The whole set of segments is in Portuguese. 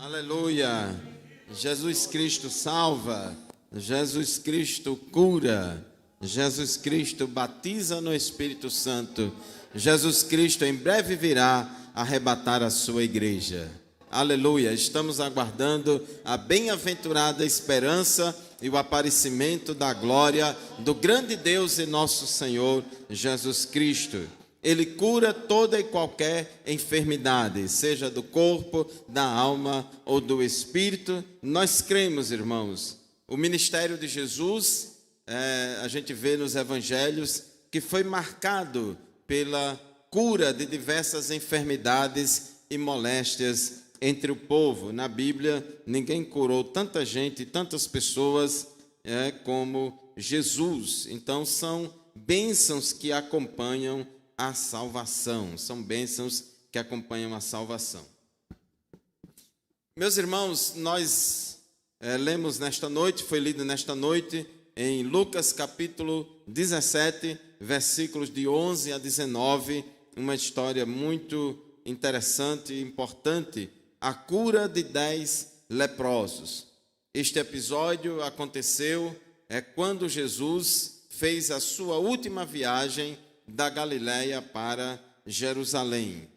Aleluia! Jesus Cristo salva, Jesus Cristo cura, Jesus Cristo batiza no Espírito Santo, Jesus Cristo em breve virá arrebatar a sua igreja. Aleluia! Estamos aguardando a bem-aventurada esperança e o aparecimento da glória do grande Deus e nosso Senhor Jesus Cristo. Ele cura toda e qualquer enfermidade, seja do corpo, da alma ou do espírito. Nós cremos, irmãos, o ministério de Jesus, a gente vê nos evangelhos, que foi marcado pela cura de diversas enfermidades e moléstias entre o povo. Na Bíblia, ninguém curou tanta gente, tantas pessoas como Jesus. Então, são bênçãos que acompanham a salvação, são bênçãos que acompanham a salvação. Meus irmãos, nós lemos nesta noite, foi lido nesta noite, em Lucas capítulo 17, versículos de 11 a 19, uma história muito interessante e importante, a cura de 10 leprosos. Este episódio aconteceu quando Jesus fez a sua última viagem da Galileia para Jerusalém.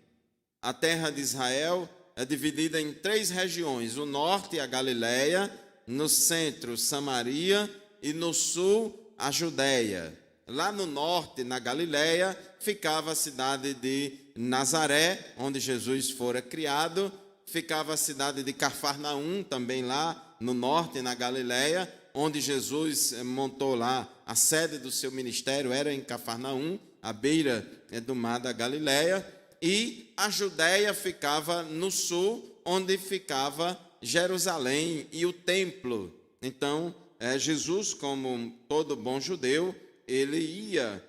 A terra de Israel é dividida em 3 regiões: o norte, a Galileia, no centro, Samaria, e no sul, a Judéia. Lá no norte, na Galileia, ficava a cidade de Nazaré, onde Jesus fora criado. Ficava a cidade de Cafarnaum, também lá no norte, na Galileia, onde Jesus montou lá a sede do seu ministério, era em Cafarnaum, à beira do mar da Galileia. E a Judéia ficava no sul, onde ficava Jerusalém e o templo. Então, Jesus, como todo bom judeu, ele ia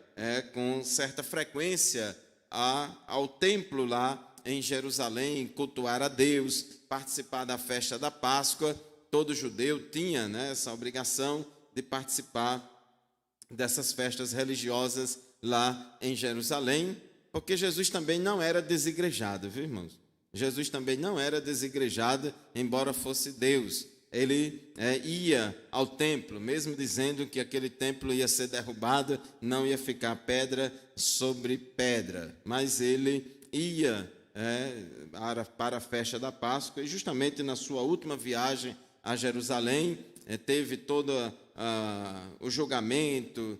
com certa frequência ao templo lá em Jerusalém, cultuar a Deus, participar da festa da Páscoa. Todo judeu tinha essa obrigação de participar dessas festas religiosas lá em Jerusalém, porque Jesus também não era desigrejado, viu, irmãos? Jesus também não era desigrejado, embora fosse Deus. Ele ia ao templo, mesmo dizendo que aquele templo ia ser derrubado, não ia ficar pedra sobre pedra, mas ele ia para a festa da Páscoa, e justamente na sua última viagem a Jerusalém, teve todo o julgamento,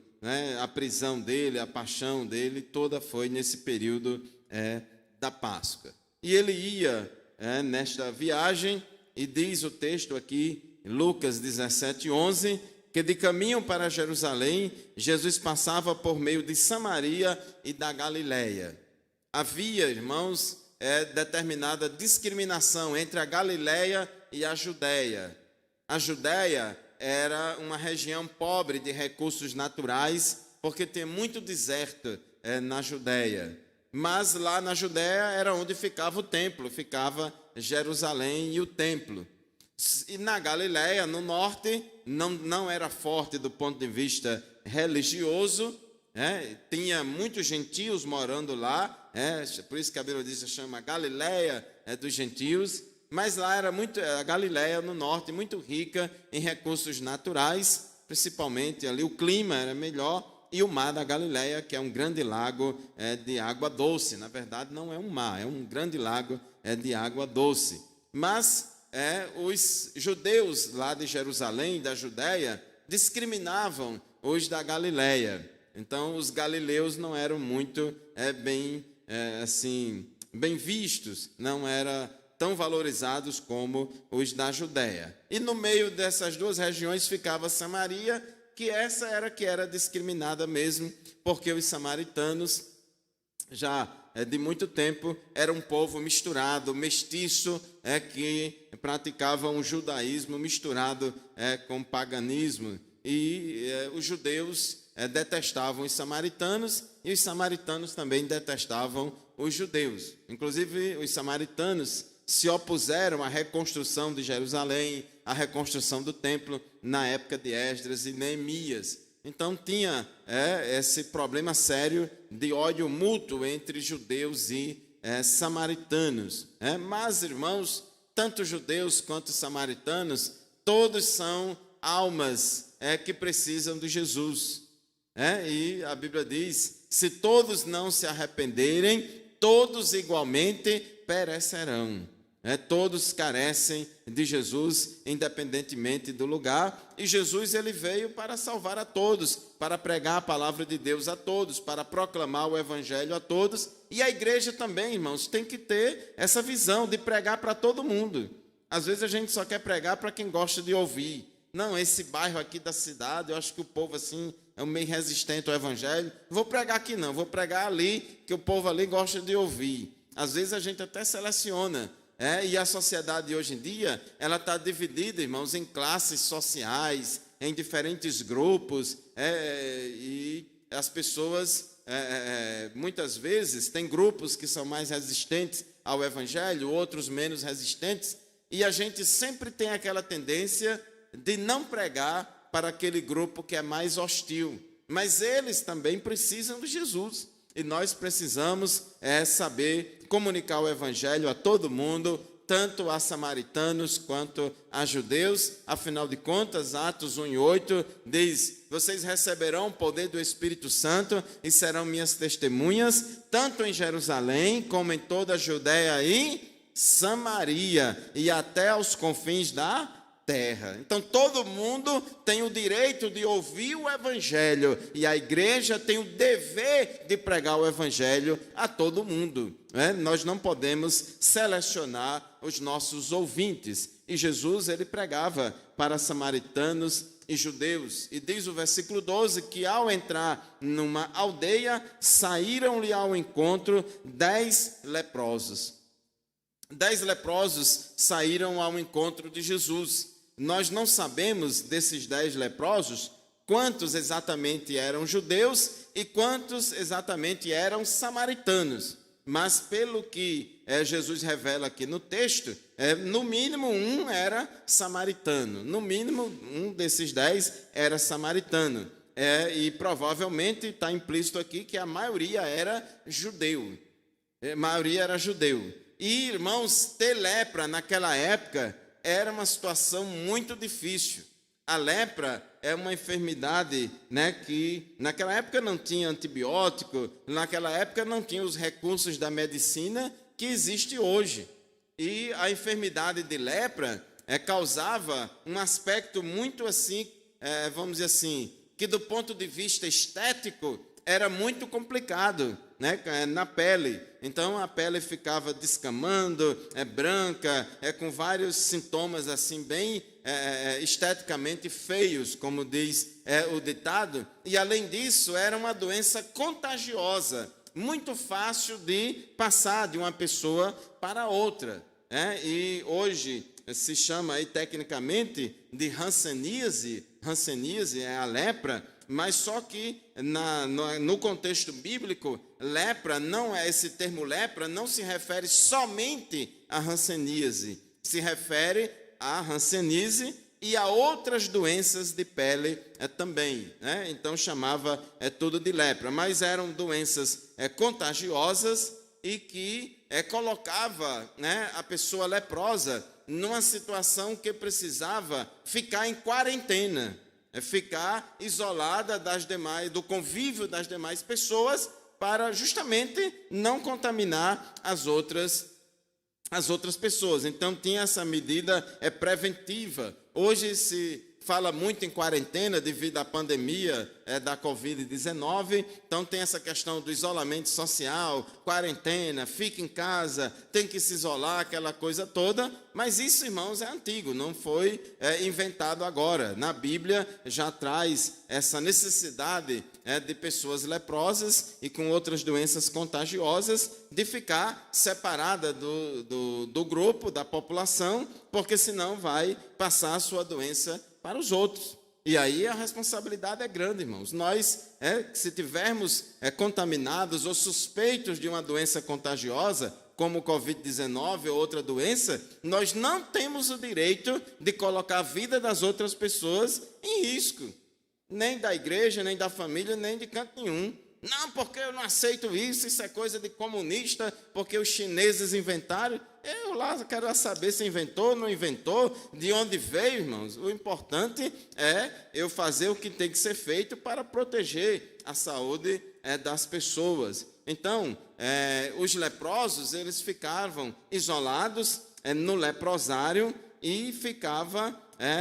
a prisão dele, a paixão dele, toda foi nesse período da Páscoa. E ele ia nesta viagem, e diz o texto aqui, Lucas 17, 11, que de caminho para Jerusalém, Jesus passava por meio de Samaria e da Galileia. Havia, irmãos, determinada discriminação entre a Galileia e a Judéia. A Judéia era uma região pobre de recursos naturais, porque tem muito deserto na Judéia. Mas lá na Judéia era onde ficava o templo, ficava Jerusalém e o templo. E na Galileia, no norte, não era forte do ponto de vista religioso, tinha muitos gentios morando lá, por isso que a Bíblia diz, se chama Galileia dos gentios. Mas lá era a Galileia no norte, muito rica em recursos naturais, principalmente ali o clima era melhor, e o mar da Galileia, que é um grande lago de água doce. Na verdade, não é um mar, é um grande lago de água doce. Mas os judeus lá de Jerusalém, da Judéia, discriminavam os da Galileia. Então, os galileus não eram muito bem vistos, não eram tão valorizados como os da Judéia. E no meio dessas duas regiões ficava Samaria, que essa era que era discriminada mesmo, porque os samaritanos, já de muito tempo, eram um povo misturado, mestiço, que praticavam o judaísmo misturado com o paganismo. E os judeus detestavam os samaritanos, e os samaritanos também detestavam os judeus. Inclusive, os samaritanos se opuseram à reconstrução de Jerusalém, à reconstrução do templo na época de Esdras e Neemias. Então tinha esse problema sério de ódio mútuo entre judeus e samaritanos. Mas, irmãos, tanto judeus quanto samaritanos, todos são almas que precisam de Jesus. E a Bíblia diz, se todos não se arrependerem, todos igualmente perecerão. Todos carecem de Jesus, independentemente do lugar. E Jesus ele veio para salvar a todos, para pregar a palavra de Deus a todos, para proclamar o evangelho a todos. E a igreja também, irmãos, tem que ter essa visão de pregar para todo mundo. Às vezes a gente só quer pregar para quem gosta de ouvir. Não, esse bairro aqui da cidade, eu acho que o povo assim é meio resistente ao evangelho. Vou pregar aqui não, vou pregar ali, que o povo ali gosta de ouvir. Às vezes a gente até seleciona. E a sociedade hoje em dia, ela está dividida, irmãos, em classes sociais, em diferentes grupos, e as pessoas, muitas vezes, tem grupos que são mais resistentes ao evangelho, outros menos resistentes, e a gente sempre tem aquela tendência de não pregar para aquele grupo que é mais hostil, mas eles também precisam de Jesus. E nós precisamos saber comunicar o evangelho a todo mundo, tanto a samaritanos quanto a judeus. Afinal de contas, Atos 1:8 diz, vocês receberão o poder do Espírito Santo e serão minhas testemunhas, tanto em Jerusalém como em toda a Judeia e Samaria, e até aos confins da terra. Então todo mundo tem o direito de ouvir o evangelho e a igreja tem o dever de pregar o evangelho a todo mundo. Nós não podemos selecionar os nossos ouvintes. E Jesus ele pregava para samaritanos e judeus. E diz o versículo 12 que ao entrar numa aldeia, saíram-lhe ao encontro 10 leprosos. 10 leprosos saíram ao encontro de Jesus. Nós não sabemos desses 10 leprosos quantos exatamente eram judeus e quantos exatamente eram samaritanos. Mas pelo que Jesus revela aqui no texto, no mínimo um era samaritano. No mínimo um desses 10 era samaritano. E provavelmente está implícito aqui que a maioria era judeu. E, irmãos, ter lepra naquela época era uma situação muito difícil. A lepra é uma enfermidade, que naquela época não tinha antibiótico, naquela época não tinha os recursos da medicina que existe hoje. E a enfermidade de lepra causava um aspecto muito assim, vamos dizer assim, que do ponto de vista estético era muito complicado, na pele. Então a pele ficava descamando, branca, com vários sintomas assim bem esteticamente feios, como diz o ditado. E além disso era uma doença contagiosa, muito fácil de passar de uma pessoa para outra. E hoje se chama aí tecnicamente de hanseníase. Hanseníase é a lepra. Mas só que no contexto bíblico, lepra não é esse termo lepra não se refere somente à hanseníase, se refere à hanseníase e a outras doenças de pele também, Então chamava tudo de lepra, mas eram doenças contagiosas e que colocava a pessoa leprosa numa situação que precisava ficar em quarentena. Ficar isolada do convívio das demais pessoas para justamente não contaminar as outras pessoas. Então tinha essa medida preventiva. Hoje se fala muito em quarentena devido à pandemia da Covid-19, então tem essa questão do isolamento social, quarentena, fica em casa, tem que se isolar, aquela coisa toda, mas isso, irmãos, é antigo, não foi inventado agora. Na Bíblia já traz essa necessidade de pessoas leprosas e com outras doenças contagiosas de ficar separada do grupo, da população, porque senão vai passar a sua doença para os outros. E aí a responsabilidade é grande, irmãos. Nós, se tivermos contaminados ou suspeitos de uma doença contagiosa, como o Covid-19 ou outra doença, nós não temos o direito de colocar a vida das outras pessoas em risco. Nem da igreja, nem da família, nem de canto nenhum. Não, porque eu não aceito isso é coisa de comunista, porque os chineses inventaram. Eu lá quero saber se inventou, não inventou, de onde veio, irmãos. O importante é eu fazer o que tem que ser feito para proteger a saúde das pessoas. Então, os leprosos, eles ficavam isolados no leprosário e ficava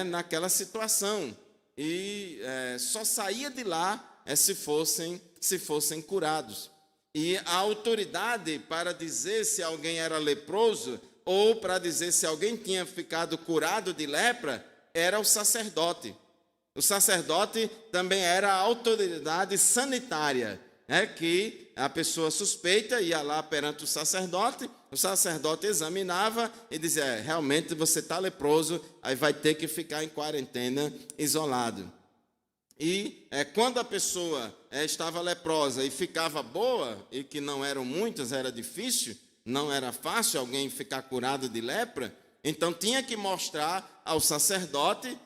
naquela situação. E só saía de lá se fossem curados. E a autoridade para dizer se alguém era leproso ou para dizer se alguém tinha ficado curado de lepra era o sacerdote. O sacerdote também era a autoridade sanitária, que a pessoa suspeita ia lá perante o sacerdote examinava e dizia, realmente você está leproso, aí vai ter que ficar em quarentena, isolado. E quando a pessoa estava leprosa e ficava boa, e que não eram muitas, era difícil, não era fácil alguém ficar curado de lepra, então tinha que mostrar ao sacerdote,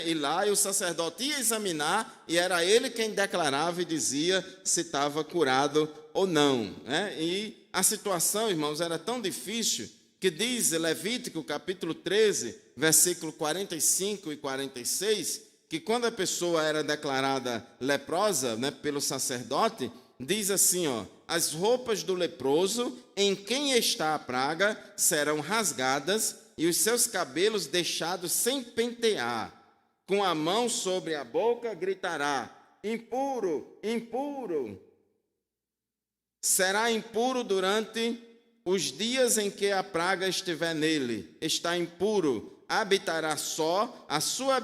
ir lá e o sacerdote ia examinar, e era ele quem declarava e dizia se estava curado ou não. E a situação, irmãos, era tão difícil que diz Levítico capítulo 13, versículo 45 e 46, que quando a pessoa era declarada leprosa pelo sacerdote, diz assim, as roupas do leproso em quem está a praga serão rasgadas e os seus cabelos deixados sem pentear. Com a mão sobre a boca gritará, impuro, impuro. Será impuro durante os dias em que a praga estiver nele. Está impuro. Habitará só, a sua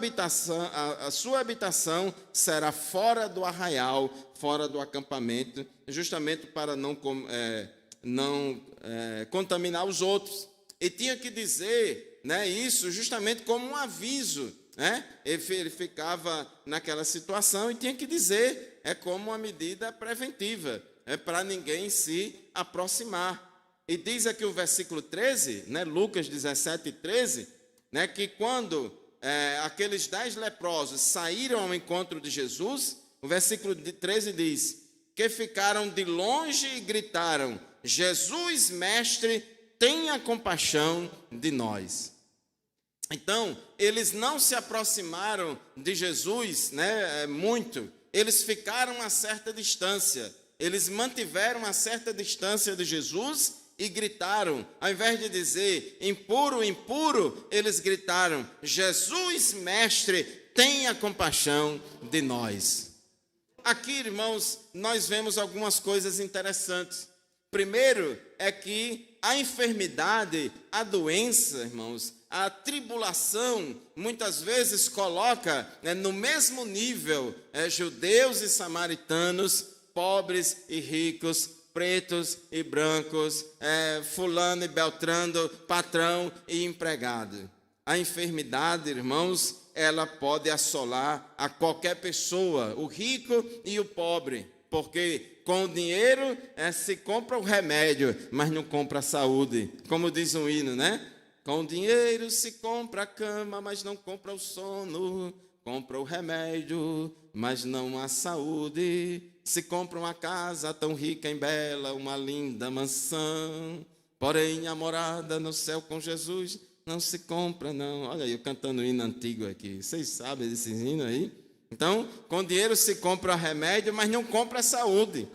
habitação será fora do arraial, fora do acampamento, justamente para não contaminar os outros. E tinha que dizer isso justamente como um aviso. Ele ficava naquela situação e tinha que dizer, como uma medida preventiva, para ninguém se aproximar. E diz aqui o versículo 13, Lucas 17, 13, que quando aqueles 10 leprosos saíram ao encontro de Jesus, o versículo 13 diz, que ficaram de longe e gritaram, Jesus, mestre, tenha compaixão de nós. Então, eles não se aproximaram de Jesus muito, eles ficaram a certa distância, eles mantiveram a certa distância de Jesus e gritaram, ao invés de dizer impuro, impuro, eles gritaram, Jesus, mestre, tenha compaixão de nós. Aqui, irmãos, nós vemos algumas coisas interessantes. Primeiro é que a enfermidade, a doença, irmãos, a tribulação, muitas vezes coloca no mesmo nível judeus e samaritanos, pobres e ricos, pretos e brancos, fulano e beltrano, patrão e empregado. A enfermidade, irmãos, ela pode assolar a qualquer pessoa, o rico e o pobre, porque com o dinheiro se compra o remédio, mas não compra a saúde, como diz um hino, Com o dinheiro se compra a cama, mas não compra o sono, compra o remédio, mas não a saúde. Se compra uma casa tão rica e bela, uma linda mansão, porém a morada no céu com Jesus não se compra, não. Olha aí, eu cantando um hino antigo aqui. Vocês sabem desse hino aí? Então, com dinheiro se compra remédio, mas não compra a saúde.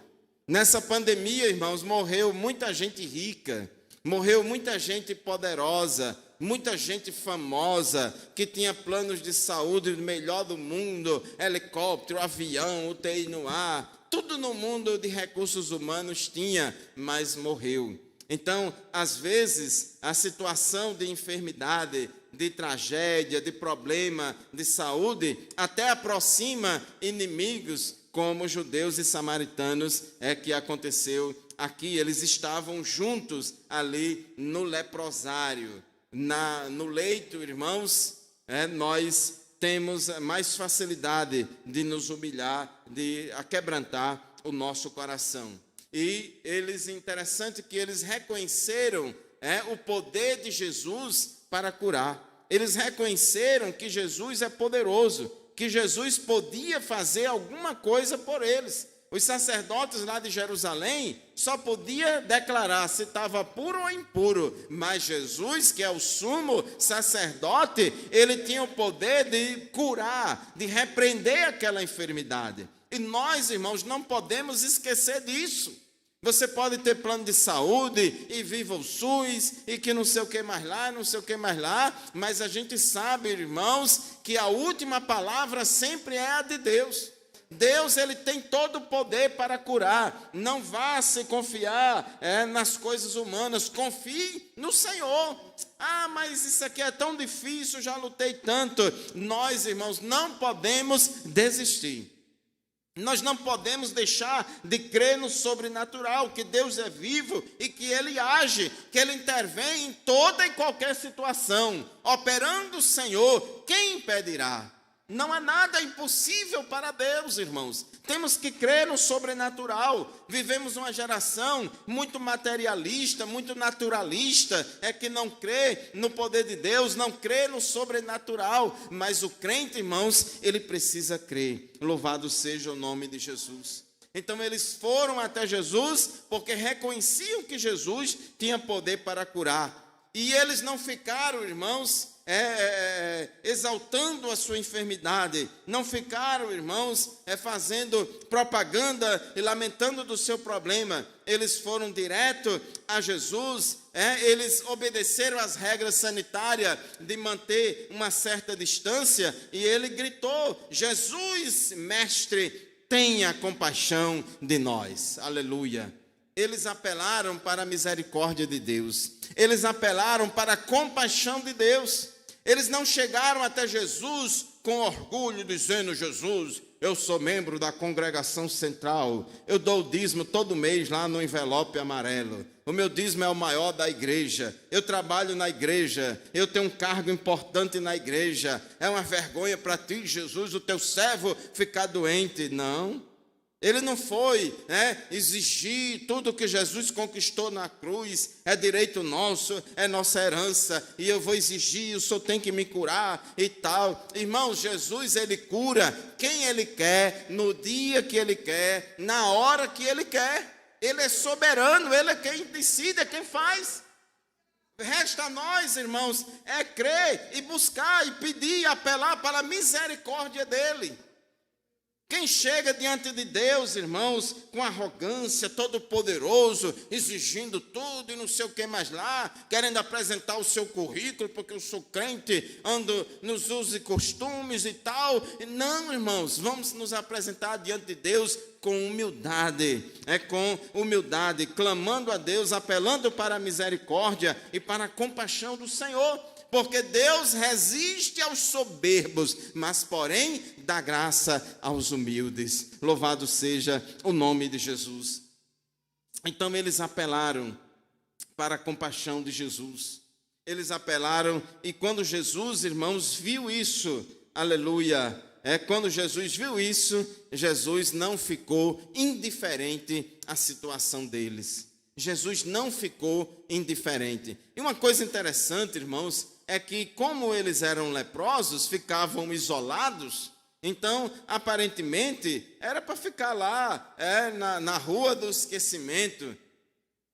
Nessa pandemia, irmãos, morreu muita gente rica, morreu muita gente poderosa, muita gente famosa, que tinha planos de saúde melhor do mundo, helicóptero, avião, UTI no ar, tudo no mundo de recursos humanos tinha, mas morreu. Então, às vezes, a situação de enfermidade, de tragédia, de problema de saúde, até aproxima inimigos como judeus e samaritanos, que aconteceu aqui. Eles estavam juntos ali no leprosário. No leito, irmãos, nós temos mais facilidade de nos humilhar, de aquebrantar o nosso coração. E interessante que eles reconheceram o poder de Jesus para curar. Eles reconheceram que Jesus é poderoso, que Jesus podia fazer alguma coisa por eles. Os sacerdotes lá de Jerusalém só podia declarar se estava puro ou impuro, mas Jesus, que é o sumo sacerdote, ele tinha o poder de curar, de repreender aquela enfermidade. E nós, irmãos, não podemos esquecer disso. Você pode ter plano de saúde e viva o SUS e que não sei o que mais lá, não sei o que mais lá, mas a gente sabe, irmãos, que a última palavra sempre é a de Deus. Deus, ele tem todo o poder para curar. Não vá se confiar nas coisas humanas. Confie no Senhor. Ah, mas isso aqui é tão difícil, já lutei tanto. Nós, irmãos, não podemos desistir. Nós não podemos deixar de crer no sobrenatural, que Deus é vivo e que Ele age, que Ele intervém em toda e qualquer situação. Operando o Senhor, quem impedirá? Não há nada impossível para Deus, irmãos. Temos que crer no sobrenatural. Vivemos uma geração muito materialista, muito naturalista, que não crê no poder de Deus, não crê no sobrenatural. Mas o crente, irmãos, ele precisa crer. Louvado seja o nome de Jesus. Então eles foram até Jesus porque reconheciam que Jesus tinha poder para curar. E eles não ficaram, irmãos, exaltando a sua enfermidade, não ficaram, irmãos, fazendo propaganda e lamentando do seu problema. Eles foram direto a Jesus, eles obedeceram às regras sanitárias de manter uma certa distância, e ele gritou: Jesus, mestre, tenha compaixão de nós. Aleluia. Eles apelaram para a misericórdia de Deus, eles apelaram para a compaixão de Deus. Eles não chegaram até Jesus com orgulho, dizendo: Jesus, eu sou membro da congregação central, eu dou o dízimo todo mês lá no envelope amarelo, o meu dízimo é o maior da igreja, eu trabalho na igreja, eu tenho um cargo importante na igreja, é uma vergonha para ti, Jesus, o teu servo ficar doente. Não. Ele não foi exigir tudo que Jesus conquistou na cruz, é direito nosso, é nossa herança, e eu vou exigir, o Senhor tem que me curar e tal. Irmãos, Jesus, ele cura quem ele quer, no dia que ele quer, na hora que ele quer. Ele é soberano, ele é quem decide, é quem faz. Resta a nós, irmãos, crer e buscar e pedir e apelar para a misericórdia dele. Quem chega diante de Deus, irmãos, com arrogância, todo poderoso, exigindo tudo e não sei o que mais lá, querendo apresentar o seu currículo, porque eu sou crente, ando nos usos e costumes e tal. Não, irmãos, vamos nos apresentar diante de Deus com humildade, clamando a Deus, apelando para a misericórdia e para a compaixão do Senhor. Porque Deus resiste aos soberbos, mas porém dá graça aos humildes. Louvado seja o nome de Jesus. Então eles apelaram para a compaixão de Jesus. Eles apelaram, e quando Jesus, irmãos, viu isso, aleluia, quando Jesus viu isso, Jesus não ficou indiferente à situação deles. Jesus não ficou indiferente. E uma coisa interessante, irmãos, é que como eles eram leprosos, ficavam isolados, então, aparentemente, era para ficar lá, na rua do esquecimento.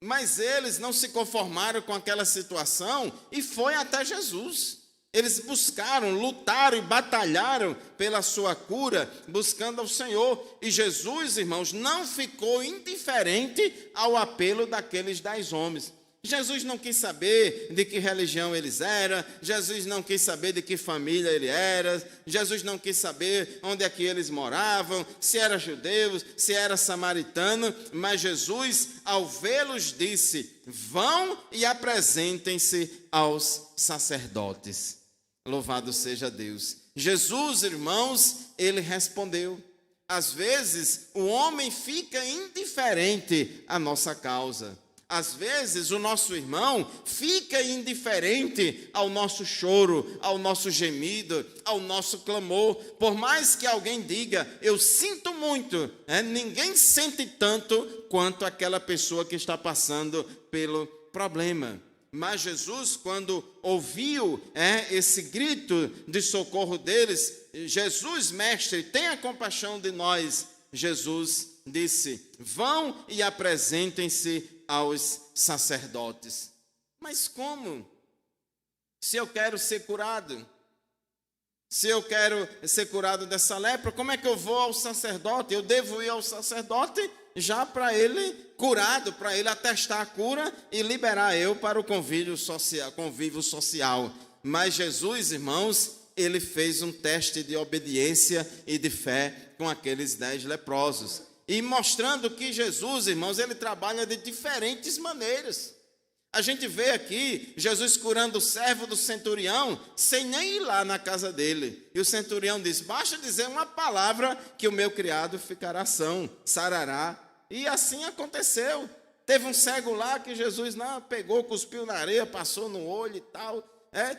Mas eles não se conformaram com aquela situação e foi até Jesus. Eles buscaram, lutaram e batalharam pela sua cura, buscando ao Senhor. E Jesus, irmãos, não ficou indiferente ao apelo daqueles 10 homens. Jesus não quis saber de que religião eles eram, Jesus não quis saber de que família ele era, Jesus não quis saber onde é que eles moravam, se eram judeus, se era samaritano, mas Jesus, ao vê-los, disse: vão e apresentem-se aos sacerdotes. Louvado seja Deus. Jesus, irmãos, ele respondeu. Às vezes, o homem fica indiferente à nossa causa. Às vezes o nosso irmão fica indiferente ao nosso choro, ao nosso gemido, ao nosso clamor. Por mais que alguém diga: eu sinto muito, ninguém sente tanto quanto aquela pessoa que está passando pelo problema. Mas Jesus, quando ouviu esse grito de socorro deles: Jesus, mestre, tenha compaixão de nós. Jesus disse: vão e apresentem-se aos sacerdotes. Mas como? Se eu quero ser curado, se eu quero ser curado dessa lepra, como é que eu vou ao sacerdote? Eu devo ir ao sacerdote já para ele curado, para ele atestar a cura e liberar eu para o convívio social. Mas Jesus, irmãos, ele fez um teste de obediência e de fé com aqueles 10 leprosos. E mostrando que Jesus, irmãos, ele trabalha de diferentes maneiras. A gente vê aqui Jesus curando o servo do centurião sem nem ir lá na casa dele. E o centurião diz: basta dizer uma palavra que o meu criado ficará são, sarará. E assim aconteceu. Teve um cego lá que Jesus pegou, cuspiu na areia, passou no olho e tal.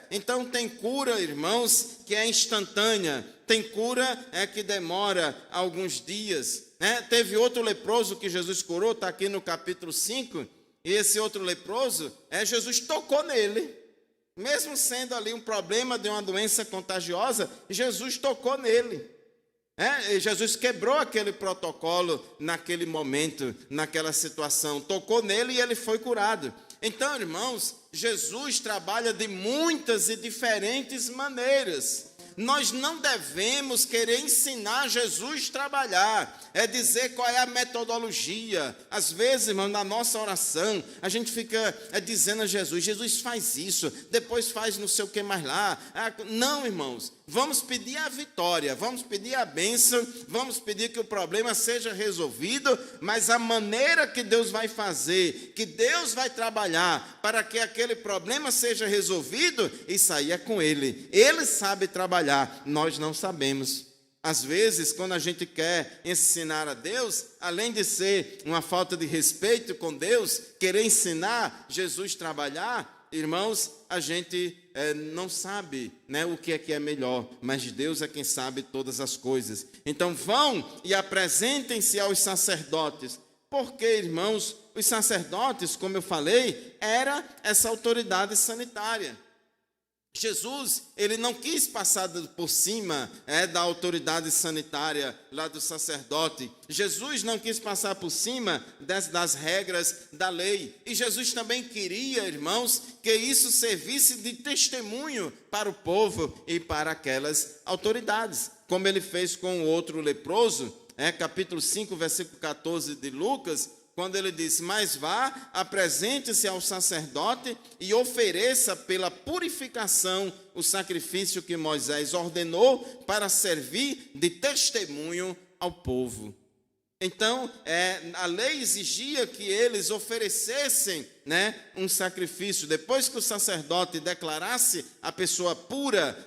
Então tem cura, irmãos, que é instantânea. Tem cura que demora alguns dias. Teve outro leproso que Jesus curou, está aqui no capítulo 5. E esse outro leproso, Jesus tocou nele. Mesmo sendo ali um problema de uma doença contagiosa, Jesus tocou nele. Jesus quebrou aquele protocolo naquele momento, naquela situação. Tocou nele e ele foi curado. Então, irmãos, Jesus trabalha de muitas e diferentes maneiras. Nós não devemos querer ensinar Jesus a trabalhar, dizer qual é a metodologia. Às vezes, irmão, na nossa oração, a gente fica dizendo a Jesus: Jesus faz isso, depois faz não sei o que mais lá. Não, irmãos, vamos pedir a vitória, vamos pedir a bênção, vamos pedir que o problema seja resolvido, mas a maneira que Deus vai fazer, que Deus vai trabalhar para que aquele problema seja resolvido, isso aí é com Ele. Ele sabe trabalhar. Nós não sabemos. Às vezes, quando a gente quer ensinar a Deus, além de ser uma falta de respeito com Deus, querer ensinar Jesus a trabalhar, irmãos, a gente não sabe, o que é melhor, mas Deus é quem sabe todas as coisas. Então vão e apresentem-se aos sacerdotes. Porque, irmãos, os sacerdotes, como eu falei, era essa autoridade sanitária. Jesus, ele não quis passar por cima da autoridade sanitária lá do sacerdote. Jesus não quis passar por cima das regras da lei. E Jesus também queria, irmãos, que isso servisse de testemunho para o povo e para aquelas autoridades. Como ele fez com o outro leproso, capítulo 5, versículo 14 de Lucas, quando ele disse: mas vá, apresente-se ao sacerdote e ofereça pela purificação o sacrifício que Moisés ordenou para servir de testemunho ao povo. Então, a lei exigia que eles oferecessem um sacrifício. Depois que o sacerdote declarasse a pessoa pura,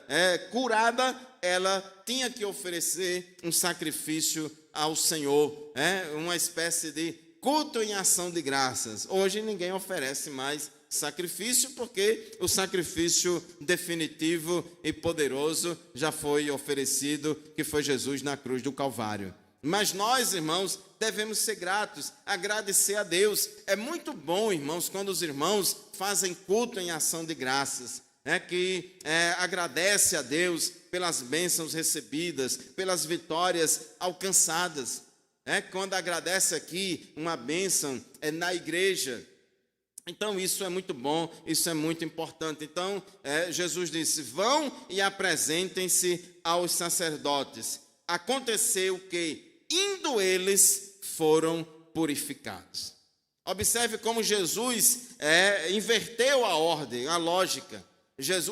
curada, ela tinha que oferecer um sacrifício ao Senhor, uma espécie de culto em ação de graças. Hoje ninguém oferece mais sacrifício, porque o sacrifício definitivo e poderoso já foi oferecido, que foi Jesus na cruz do Calvário. Mas nós, irmãos, devemos ser gratos, agradecer a Deus. É muito bom, irmãos, quando os irmãos fazem culto em ação de graças, que agradece a Deus pelas bênçãos recebidas, pelas vitórias alcançadas. Quando agradece aqui uma bênção na igreja. Então isso é muito bom, isso é muito importante. Então Jesus disse: vão e apresentem-se aos sacerdotes. Aconteceu que, indo eles, foram purificados. Observe como Jesus inverteu a ordem, a lógica.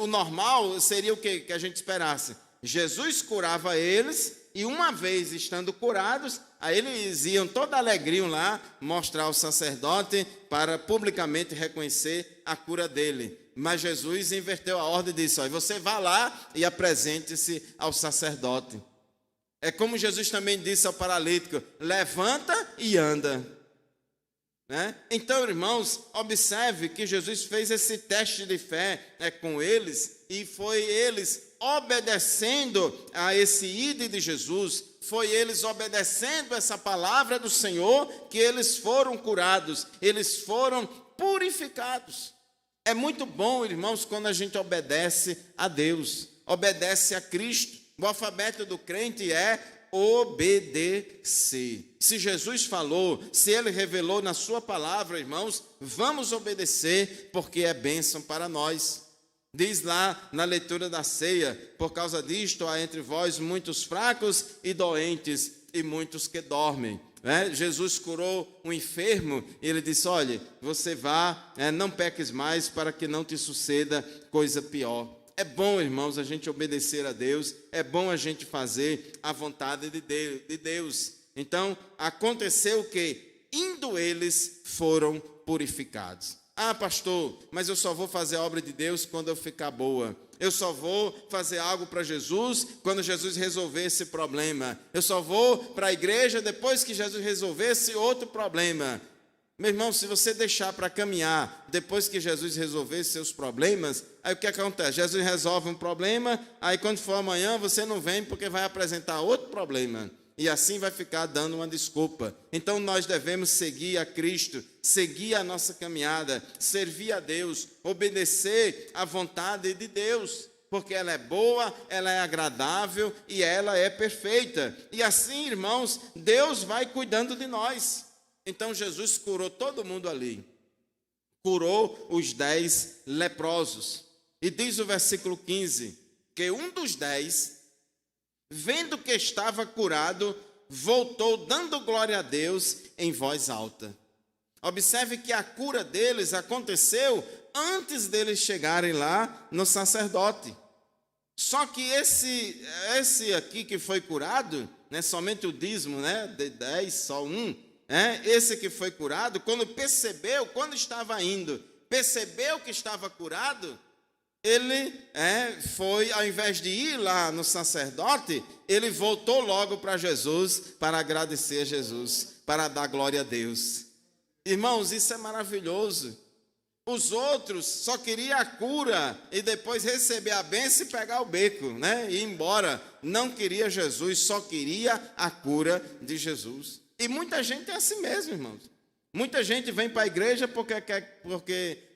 O normal seria o que a gente esperasse. Jesus curava eles, e uma vez estando curados, aí eles iam toda alegria lá mostrar ao sacerdote para publicamente reconhecer a cura dele. Mas Jesus inverteu a ordem e disse: você vá lá e apresente-se ao sacerdote. É como Jesus também disse ao paralítico: levanta e anda. Então, irmãos, observe que Jesus fez esse teste de fé com eles, e foi eles obedecendo a esse ide de Jesus, foi eles obedecendo essa palavra do Senhor, que eles foram curados, eles foram purificados. É muito bom, irmãos, quando a gente obedece a Deus, obedece a Cristo. O alfabeto do crente é obedecer. Se Jesus falou, se ele revelou na sua palavra, irmãos, vamos obedecer, porque é bênção para nós. Diz lá na leitura da ceia: por causa disto há entre vós muitos fracos e doentes, e muitos que dormem. Jesus curou um enfermo e ele disse: olha, você vá, não peques mais, para que não te suceda coisa pior. É bom, irmãos, a gente obedecer a Deus, é bom a gente fazer a vontade de Deus. Então, aconteceu que, indo eles, foram purificados. Ah, pastor, mas eu só vou fazer a obra de Deus quando eu ficar boa. Eu só vou fazer algo para Jesus quando Jesus resolver esse problema. Eu só vou para a igreja depois que Jesus resolver esse outro problema. Meu irmão, se você deixar para caminhar depois que Jesus resolver seus problemas, aí o que acontece? Jesus resolve um problema, aí quando for amanhã você não vem porque vai apresentar outro problema. E assim vai ficar dando uma desculpa. Então nós devemos seguir a Cristo, seguir a nossa caminhada, servir a Deus, obedecer à vontade de Deus, porque ela é boa, ela é agradável e ela é perfeita. E assim, irmãos, Deus vai cuidando de nós. Então Jesus curou todo mundo ali, curou os 10 leprosos. E diz o versículo 15, que um dos 10, vendo que estava curado, voltou dando glória a Deus em voz alta. Observe que a cura deles aconteceu antes deles chegarem lá no sacerdote. Só que esse aqui que foi curado, somente o dízimo, de 10, só um, esse que foi curado, quando estava indo, percebeu que estava curado, ele foi, ao invés de ir lá no sacerdote, ele voltou logo para Jesus, para agradecer a Jesus, para dar glória a Deus. Irmãos, isso é maravilhoso. Os outros só queriam a cura e depois receber a bênção e pegar o beco, e ir embora. Não queria Jesus, só queria a cura de Jesus. E muita gente é assim mesmo, irmãos. Muita gente vem para a igreja porque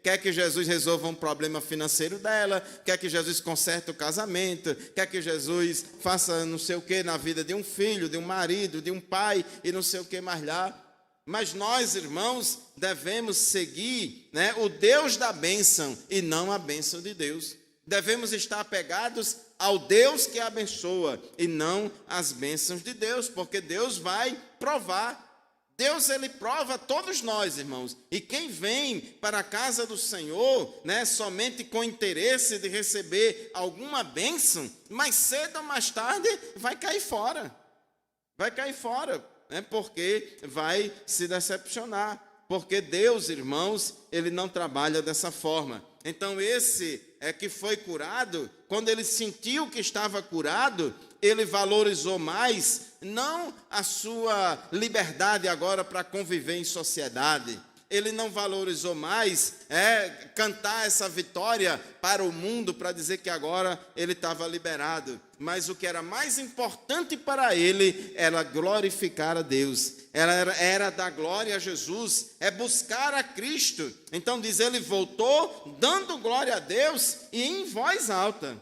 quer que Jesus resolva um problema financeiro dela, quer que Jesus conserte o casamento, quer que Jesus faça não sei o que na vida de um filho, de um marido, de um pai e não sei o que mais lá. Mas nós, irmãos, devemos seguir o Deus da bênção e não a bênção de Deus. Devemos estar apegados ao Deus que abençoa e não às bênçãos de Deus, porque Deus vai provar. Deus, ele prova todos nós, irmãos. E quem vem para a casa do Senhor, somente com interesse de receber alguma bênção, mais cedo ou mais tarde vai cair fora. Vai cair fora, porque vai se decepcionar. Porque Deus, irmãos, ele não trabalha dessa forma. Então esse que foi curado, quando ele sentiu que estava curado, ele valorizou mais, não a sua liberdade agora para conviver em sociedade. Ele não valorizou mais cantar essa vitória para o mundo, para dizer que agora ele estava liberado. Mas o que era mais importante para ele era glorificar a Deus. Era dar glória a Jesus, buscar a Cristo. Então diz, ele voltou dando glória a Deus e em voz alta.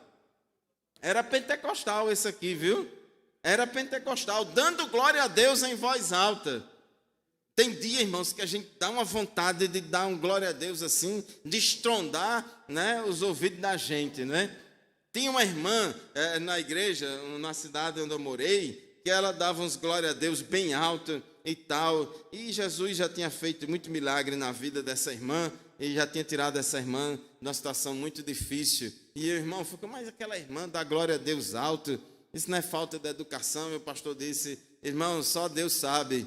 Era pentecostal esse aqui, viu? Era pentecostal, dando glória a Deus em voz alta. Tem dia, irmãos, que a gente dá uma vontade de dar um glória a Deus assim, de estrondar, os ouvidos da gente, Tinha uma irmã na igreja, na cidade onde eu morei, que ela dava uns glória a Deus bem alto e tal. E Jesus já tinha feito muito milagre na vida dessa irmã, e já tinha tirado essa irmã de uma situação muito difícil. E o irmão ficou, mas aquela irmã dá glória a Deus alto, isso não é falta de educação. Meu pastor disse, irmão, só Deus sabe,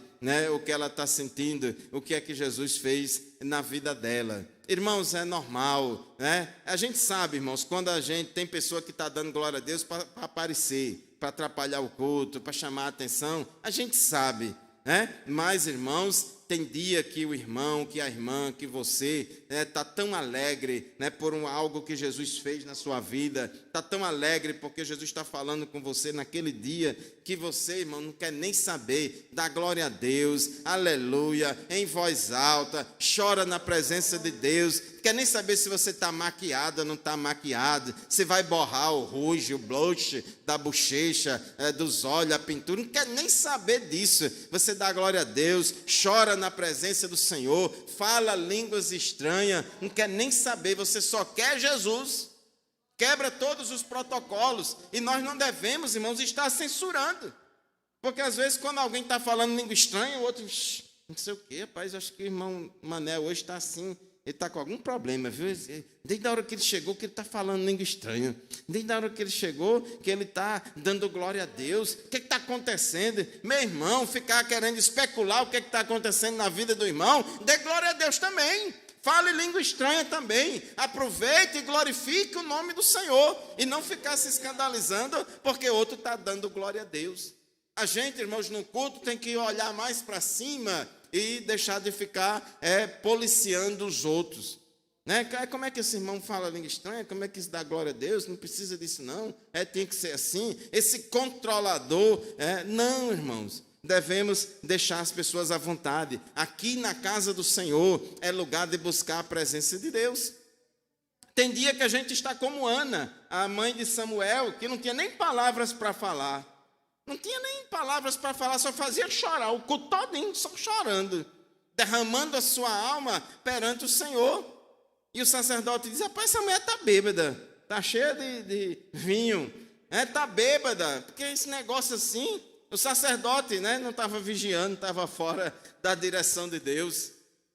o que ela está sentindo, o que é que Jesus fez na vida dela. Irmãos, é normal, A gente sabe, irmãos, quando a gente tem pessoa que está dando glória a Deus para aparecer, para atrapalhar o culto, para chamar a atenção, a gente sabe, Mas, irmãos, Tem dia que o irmão, que a irmã, que você está tão alegre, né, por algo que Jesus fez na sua vida, está tão alegre porque Jesus está falando com você naquele dia, que você, irmão, não quer nem saber, dá glória a Deus, aleluia, em voz alta, chora na presença de Deus, quer nem saber se você está maquiado ou não está maquiado, se vai borrar o rouge, o blush da bochecha, dos olhos, a pintura, não quer nem saber disso. Você dá glória a Deus, chora na presença do Senhor, fala línguas estranhas, não quer nem saber, você só quer Jesus. Quebra todos os protocolos, e nós não devemos, irmãos, estar censurando, porque às vezes quando alguém está falando língua estranha, o outro, não sei o que, rapaz, acho que o irmão Manel hoje está assim, ele está com algum problema, viu? Desde a hora que ele chegou, que ele está falando língua estranha. Desde a hora que ele chegou, que ele está dando glória a Deus. O que está acontecendo? Meu irmão, ficar querendo especular o que está acontecendo na vida do irmão, dê glória a Deus também. Fale língua estranha também. Aproveite e glorifique o nome do Senhor. E não ficar se escandalizando porque outro está dando glória a Deus. A gente, irmãos, no culto tem que olhar mais para cima e deixar de ficar policiando os outros. Né? Como é que esse irmão fala língua estranha? Como é que isso dá glória a Deus? Não precisa disso não. Tem que ser assim. Esse controlador. Não, irmãos. Devemos deixar as pessoas à vontade. Aqui na casa do Senhor é lugar de buscar a presença de Deus. Tem dia que a gente está como Ana, a mãe de Samuel, que não tinha nem palavras para falar. Não tinha nem palavras para falar, só fazia chorar, o culto todinho só chorando, derramando a sua alma perante o Senhor. E o sacerdote diz: rapaz, essa mulher está bêbada, está cheia de vinho, está bêbada, porque esse negócio assim. O sacerdote, não estava vigiando, estava fora da direção de Deus.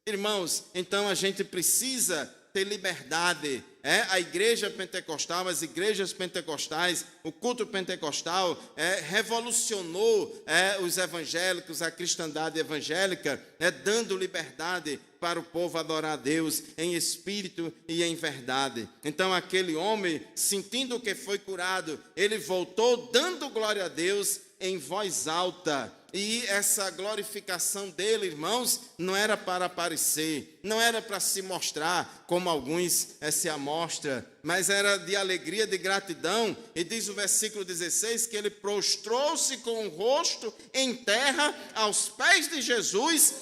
Irmãos, então a gente precisa ter liberdade. A igreja pentecostal, as igrejas pentecostais, o culto pentecostal revolucionou os evangélicos, a cristandade evangélica, dando liberdade para o povo adorar a Deus em espírito e em verdade. Então aquele homem, sentindo que foi curado, ele voltou dando glória a Deus em voz alta. E essa glorificação dele, irmãos, não era para aparecer, não era para se mostrar como alguns se amostra, mas era de alegria, de gratidão. E diz o versículo 16 que ele prostrou-se com o rosto em terra aos pés de Jesus,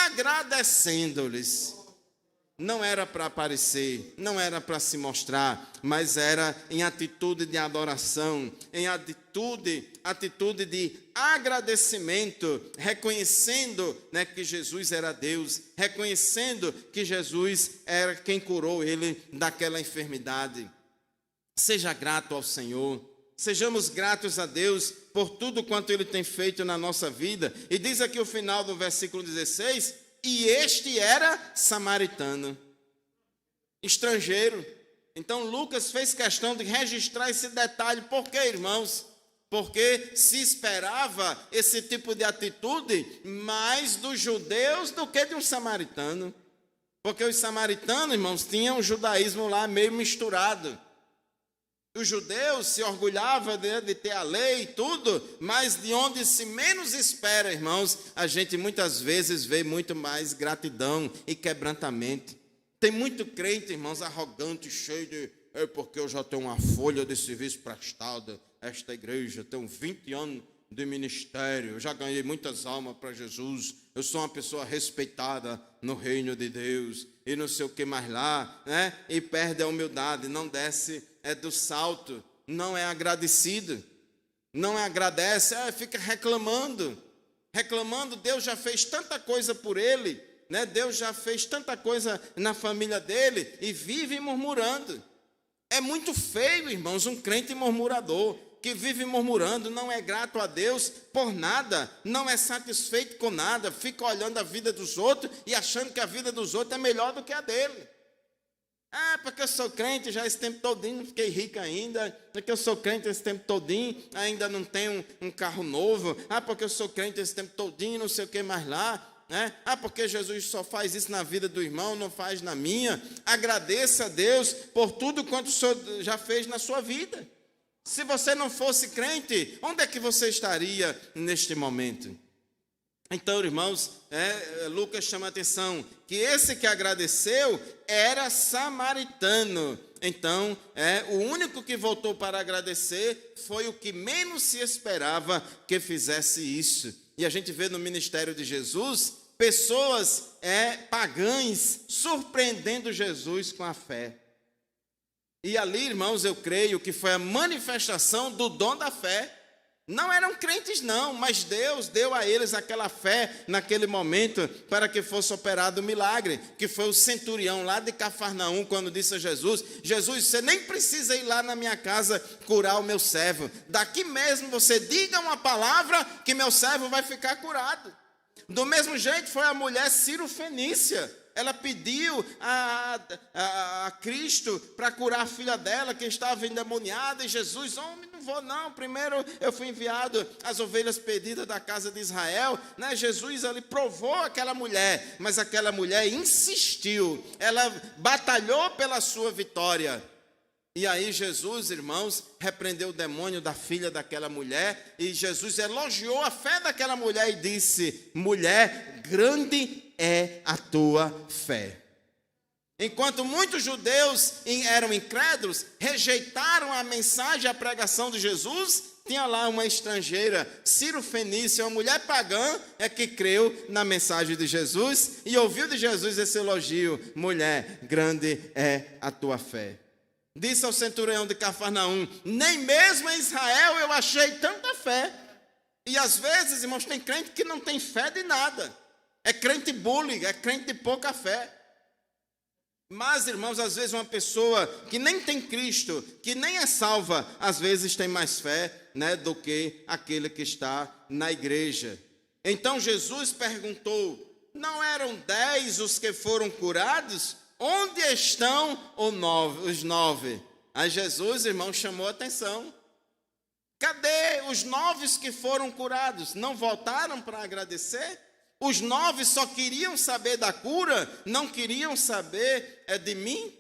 agradecendo-lhes. Não era para aparecer, não era para se mostrar, mas era em atitude de adoração, em atitude de agradecimento, reconhecendo que Jesus era Deus, reconhecendo que Jesus era quem curou ele daquela enfermidade. Seja grato ao Senhor, sejamos gratos a Deus por tudo quanto Ele tem feito na nossa vida. E diz aqui o final do versículo 16... E este era samaritano, estrangeiro. Então Lucas fez questão de registrar esse detalhe. Por quê, irmãos? Porque se esperava esse tipo de atitude mais dos judeus do que de um samaritano. Porque os samaritanos, irmãos, tinham o judaísmo lá meio misturado. Os judeus se orgulhavam de ter a lei e tudo, mas de onde se menos espera, irmãos, a gente muitas vezes vê muito mais gratidão e quebrantamento. Tem muito crente, irmãos, arrogante, cheio de... porque eu já tenho uma folha de serviço prestado a esta igreja, tenho 20 anos de ministério, eu já ganhei muitas almas para Jesus, eu sou uma pessoa respeitada no reino de Deus, e não sei o que mais lá, e perde a humildade, não desce do salto, não é agradecido, não agradece, fica reclamando, Deus já fez tanta coisa por ele, Deus já fez tanta coisa na família dele, e vive murmurando. É muito feio, irmãos, um crente murmurador, que vive murmurando, não é grato a Deus por nada, não é satisfeito com nada, fica olhando a vida dos outros e achando que a vida dos outros é melhor do que a dele. Porque eu sou crente já esse tempo todinho, não fiquei rico ainda, porque eu sou crente esse tempo todinho, ainda não tenho um carro novo, porque eu sou crente esse tempo todinho, não sei o que mais lá, porque Jesus só faz isso na vida do irmão, não faz na minha. Agradeça a Deus por tudo quanto o Senhor já fez na sua vida. Se você não fosse crente, onde é que você estaria neste momento? Então, irmãos, Lucas chama a atenção que esse que agradeceu era samaritano. Então, o único que voltou para agradecer foi o que menos se esperava que fizesse isso. E a gente vê no ministério de Jesus, pessoas pagãs surpreendendo Jesus com a fé. E ali, irmãos, eu creio que foi a manifestação do dom da fé. Não eram crentes não, mas Deus deu a eles aquela fé naquele momento para que fosse operado o milagre, que foi o centurião lá de Cafarnaum, quando disse a Jesus: Jesus, você nem precisa ir lá na minha casa curar o meu servo, daqui mesmo você diga uma palavra que meu servo vai ficar curado. Do mesmo jeito foi a mulher Ciro-fenícia. Ela pediu a Cristo para curar a filha dela, que estava endemoniada, e Jesus, homem, não vou não, primeiro eu fui enviado às ovelhas perdidas da casa de Israel, né? Jesus ali provou aquela mulher, mas aquela mulher insistiu, ela batalhou pela sua vitória. E aí Jesus, irmãos, repreendeu o demônio da filha daquela mulher, e Jesus elogiou a fé daquela mulher e disse: mulher, grande é a tua fé. Enquanto muitos judeus eram incrédulos, rejeitaram a mensagem, a pregação de Jesus, tinha lá uma estrangeira, Ciro-fenícia, uma mulher pagã, que creu na mensagem de Jesus e ouviu de Jesus esse elogio: mulher, grande é a tua fé. Disse ao centurião de Cafarnaum: nem mesmo em Israel eu achei tanta fé. E às vezes, irmãos, tem crente que não tem fé de nada. É crente bullying, é crente de pouca fé. Mas, irmãos, às vezes uma pessoa que nem tem Cristo, que nem é salva, às vezes tem mais fé, né, do que aquele que está na igreja. Então Jesus perguntou: não eram 10 os que foram curados? Onde estão os 9? Aí Jesus, irmão, chamou a atenção. Cadê os 9 que foram curados? Não voltaram para agradecer? Os 9 só queriam saber da cura, não queriam saber de mim?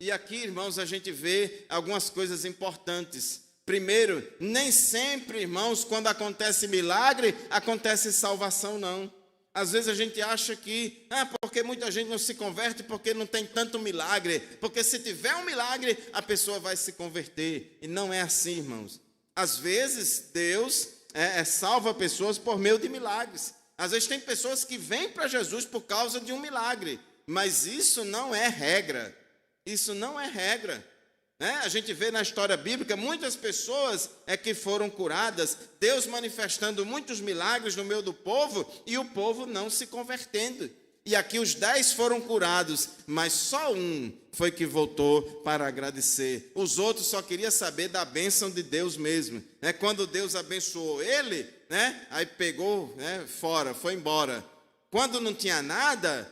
E aqui, irmãos, a gente vê algumas coisas importantes. Primeiro, nem sempre, irmãos, quando acontece milagre, acontece salvação, não. Às vezes a gente acha que, porque muita gente não se converte porque não tem tanto milagre, porque se tiver um milagre, a pessoa vai se converter. E não é assim, irmãos. Às vezes, Deus salva pessoas por meio de milagres. Às vezes tem pessoas que vêm para Jesus por causa de um milagre, mas isso não é regra. Isso não é regra. A gente vê na história bíblica muitas pessoas que foram curadas, Deus manifestando muitos milagres no meio do povo e o povo não se convertendo. E aqui os 10 foram curados, mas só um foi que voltou para agradecer. Os outros só queriam saber da bênção de Deus mesmo. Quando Deus abençoou ele, aí pegou fora, foi embora. Quando não tinha nada,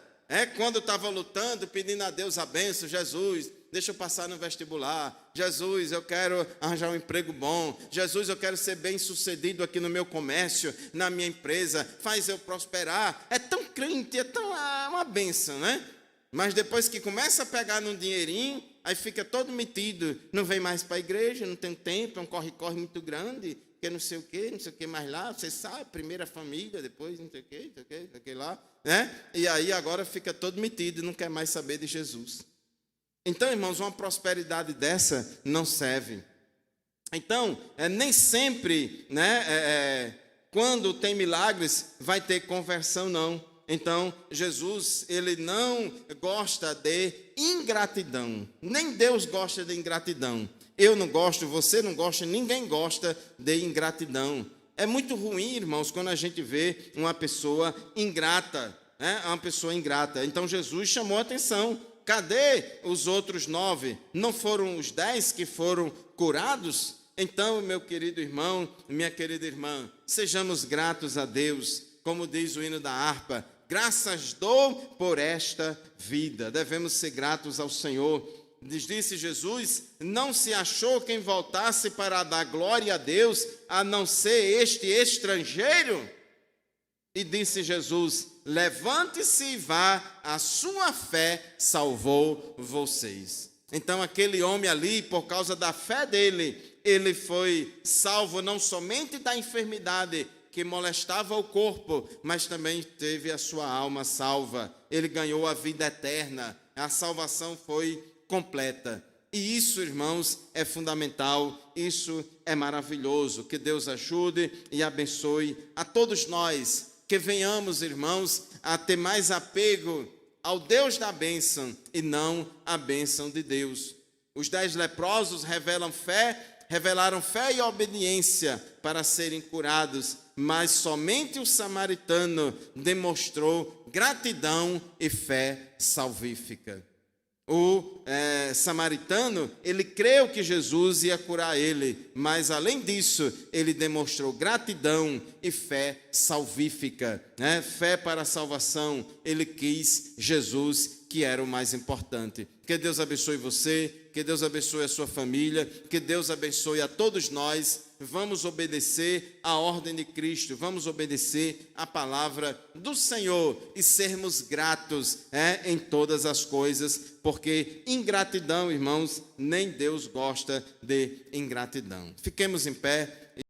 quando estava lutando, pedindo a Deus a bênção: Jesus, deixa eu passar no vestibular. Jesus, eu quero arranjar um emprego bom. Jesus, eu quero ser bem sucedido aqui no meu comércio, na minha empresa. Faz eu prosperar. É tão crente, é tão uma bênção, né? Mas depois que começa a pegar num dinheirinho, aí fica todo metido. Não vem mais para a igreja, não tem tempo, é um corre-corre muito grande, que não sei o que mais lá. Você sabe, primeira família, depois não sei o que lá, né? E aí agora fica todo metido, não quer mais saber de Jesus. Então, irmãos, uma prosperidade dessa não serve. Então, nem sempre, quando tem milagres, vai ter conversão, não. Então, Jesus, ele não gosta de ingratidão. Nem Deus gosta de ingratidão. Eu não gosto, você não gosta, ninguém gosta de ingratidão. É muito ruim, irmãos, quando a gente vê uma pessoa ingrata, uma pessoa ingrata. Então, Jesus chamou a atenção. Cadê os outros 9? Não foram os 10 que foram curados? Então, meu querido irmão, minha querida irmã, sejamos gratos a Deus, como diz o hino da harpa: graças dou por esta vida. Devemos ser gratos ao Senhor. Disse Jesus: não se achou quem voltasse para dar glória a Deus, a não ser este estrangeiro? E disse Jesus: levante-se e vá, a sua fé salvou vocês. Então aquele homem ali, por causa da fé dele, ele foi salvo não somente da enfermidade que molestava o corpo, mas também teve a sua alma salva. Ele ganhou a vida eterna. A salvação foi completa. E isso, irmãos, é fundamental, isso é maravilhoso. Que Deus ajude e abençoe a todos nós, que venhamos, irmãos, a ter mais apego ao Deus da bênção e não à bênção de Deus. Os 10 leprosos revelaram fé e obediência para serem curados, mas somente o samaritano demonstrou gratidão e fé salvífica. O samaritano, ele creu que Jesus ia curar ele, mas além disso, ele demonstrou gratidão e fé salvífica, né? Fé para a salvação. Ele quis Jesus, que era o mais importante. Que Deus abençoe você, que Deus abençoe a sua família, que Deus abençoe a todos nós. Vamos obedecer a ordem de Cristo, vamos obedecer a palavra do Senhor e sermos gratos em todas as coisas, porque ingratidão, irmãos, nem Deus gosta de ingratidão. Fiquemos em pé.